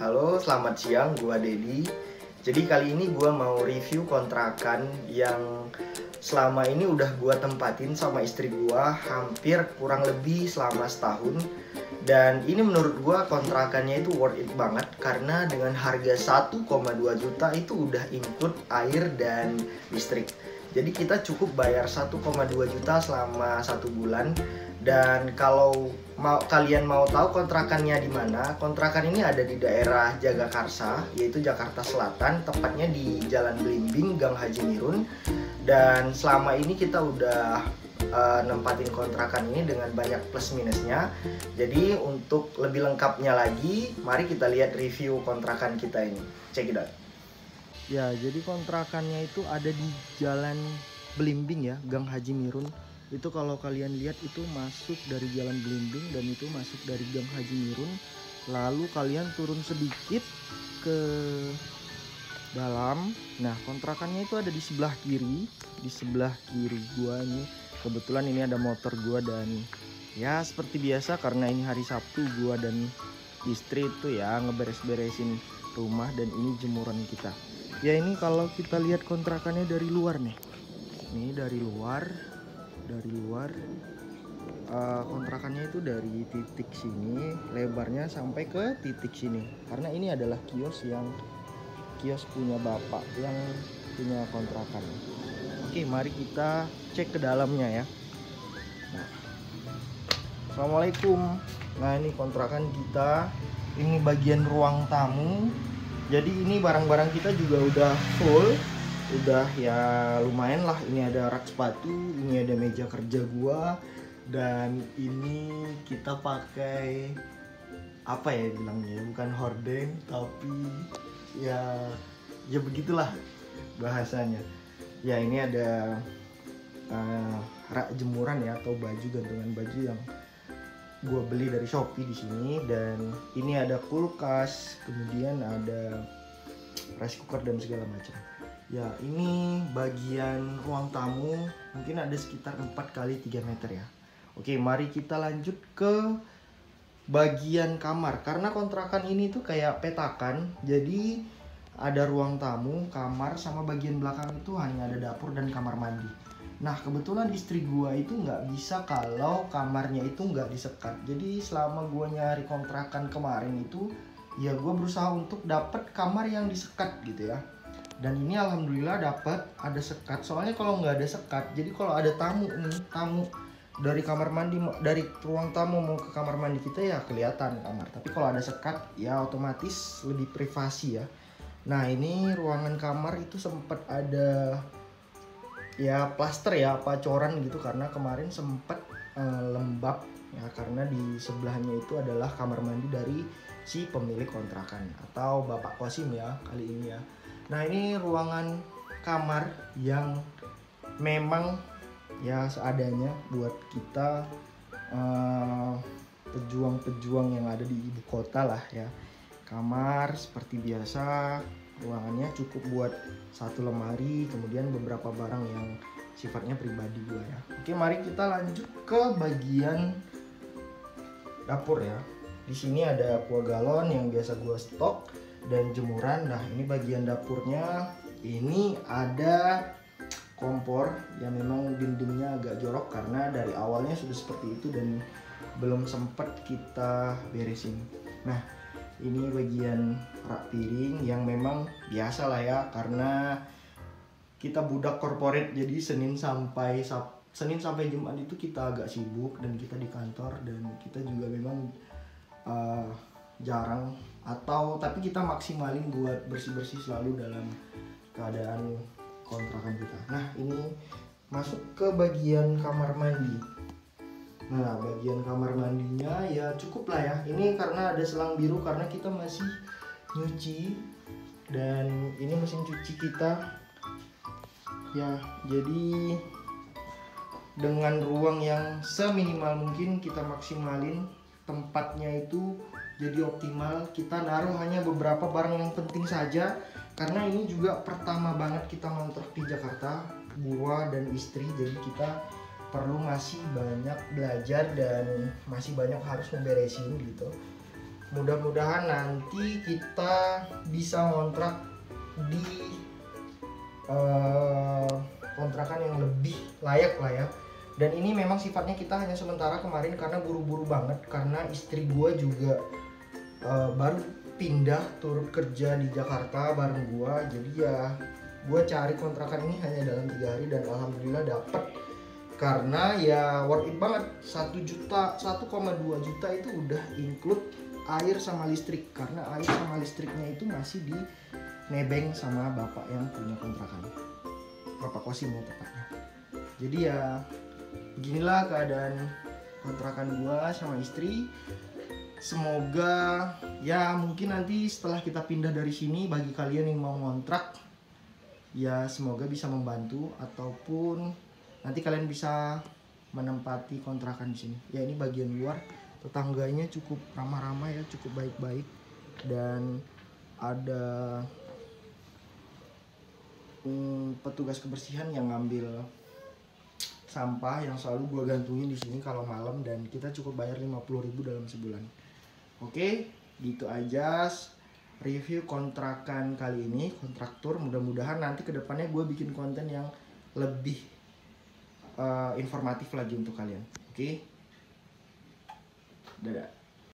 Halo, selamat siang, gua Dedi. Jadi kali ini gua mau review kontrakan yang selama ini udah gua tempatin sama istri gua hampir kurang lebih selama setahun. Dan ini menurut gua kontrakannya itu worth it banget karena dengan harga 1,2 juta itu udah include air dan listrik. Jadi kita cukup bayar 1,2 juta selama 1 bulan. Dan kalau kalian mau tahu kontrakannya di mana, kontrakan ini ada di daerah Jagakarsa, yaitu Jakarta Selatan, tepatnya di Jalan Belimbing, Gang Haji Mirun. Dan selama ini kita udah nempatin kontrakan ini dengan banyak plus minusnya. Jadi untuk lebih lengkapnya lagi, mari kita lihat review kontrakan kita ini. Check it out. Ya, jadi kontrakannya itu ada di Jalan Belimbing ya, Gang Haji Mirun. Itu kalau kalian lihat itu masuk dari Jalan Belimbing dan itu masuk dari Gang Haji Mirun. Lalu kalian turun sedikit ke dalam. Nah, kontrakannya itu ada di sebelah kiri. Di sebelah kiri gua nih. Kebetulan ini ada motor gua dan ya seperti biasa karena ini hari Sabtu, gua dan istri itu ya ngeberes-beresin rumah dan ini jemuran kita. Ya ini kalau kita lihat kontrakannya dari luar nih. Ini dari luar. Kontrakannya itu dari titik sini lebarnya sampai ke titik sini karena ini adalah kios punya bapak yang punya kontrakan. Oke, mari kita cek ke dalamnya ya. Nah, Assalamualaikum. Nah, ini kontrakan kita, ini bagian ruang tamu. Jadi ini barang-barang kita juga udah full, udah ya lumayan lah. Ini ada rak sepatu, ini ada meja kerja gua, dan ini kita pakai apa ya bilangnya, bukan horden tapi ya begitulah bahasanya. Ya ini ada rak jemuran ya, atau baju, gantungan baju yang gua beli dari Shopee di sini. Dan ini ada kulkas, kemudian ada rice cooker dan segala macam. Ya ini bagian ruang tamu, mungkin ada sekitar 4 kali 3 meter ya. Oke, mari kita lanjut ke bagian kamar. Karena kontrakan ini tuh kayak petakan, jadi ada ruang tamu, kamar, sama bagian belakang itu hanya ada dapur dan kamar mandi. Nah kebetulan istri gua itu nggak bisa kalau kamarnya itu nggak disekat. Jadi selama gua nyari kontrakan kemarin itu ya gua berusaha untuk dapet kamar yang disekat gitu ya. Dan ini alhamdulillah dapat, ada sekat. Soalnya kalau nggak ada sekat, jadi kalau ada tamu dari kamar mandi, dari ruang tamu mau ke kamar mandi kita ya kelihatan kamar. Tapi kalau ada sekat ya otomatis lebih privasi ya. Nah ini ruangan kamar itu sempat ada ya plaster ya, pacoran gitu karena kemarin sempat lembab ya, karena di sebelahnya itu adalah kamar mandi dari si pemilik kontrakan atau Bapak Kosim ya kali ini ya. Nah ini ruangan kamar yang memang ya seadanya buat kita pejuang-pejuang yang ada di ibu kota lah ya. Kamar seperti biasa, ruangannya cukup buat 1 lemari, kemudian beberapa barang yang sifatnya pribadi gua ya. Oke, mari kita lanjut ke bagian dapur ya. Di sini ada aqua galon yang biasa gua stok dan jemuran. Nah ini bagian dapurnya, ini ada kompor yang memang dindingnya agak jorok karena dari awalnya sudah seperti itu dan belum sempat kita beresin. Nah ini bagian rak piring yang memang biasa lah ya, karena kita budak korporat, jadi Senin sampai Jumat itu kita agak sibuk dan kita di kantor, dan kita juga memang jarang tapi kita maksimalin buat bersih-bersih selalu dalam keadaan kontrakan kita. Nah ini masuk ke bagian kamar mandi. Nah bagian kamar mandinya ya cukup lah ya. Ini karena ada selang biru karena kita masih nyuci, dan ini mesin cuci kita ya. Jadi dengan ruang yang seminimal mungkin kita maksimalin tempatnya itu jadi optimal. Kita naruh hanya beberapa barang yang penting saja karena ini juga pertama banget kita ngontrak di Jakarta, gua dan istri. Jadi kita perlu masih banyak belajar dan masih banyak harus memberesin gitu. mudah-mudahan nanti kita bisa ngontrak di kontrakan yang lebih layak lah ya. Dan ini memang sifatnya kita hanya sementara kemarin karena buru-buru banget, karena istri gua juga baru pindah turut kerja di Jakarta bareng gua. Jadi ya gua cari kontrakan ini hanya dalam 3 hari dan alhamdulillah dapet. Karena ya worth it banget, 1 juta, 1,2 juta itu udah include air sama listrik. Karena air sama listriknya itu masih di nebeng sama bapak yang punya kontrakan, bapak kosimnya tepatnya. Jadi ya beginilah keadaan kontrakan gua sama istri. Semoga ya mungkin nanti setelah kita pindah dari sini, bagi kalian yang mau ngontrak ya semoga bisa membantu, ataupun nanti kalian bisa menempati kontrakan di sini. Ya ini bagian luar, tetangganya cukup ramah-ramah ya, cukup baik-baik, dan ada petugas kebersihan yang ngambil sampah yang selalu gue gantungin di sini kalau malam, dan kita cukup bayar 50.000 dalam sebulan. Oke, gitu aja review kontrakan kali ini, kontraktur. Mudah-mudahan nanti kedepannya gue bikin konten yang lebih informatif lagi untuk kalian. Oke, dadah.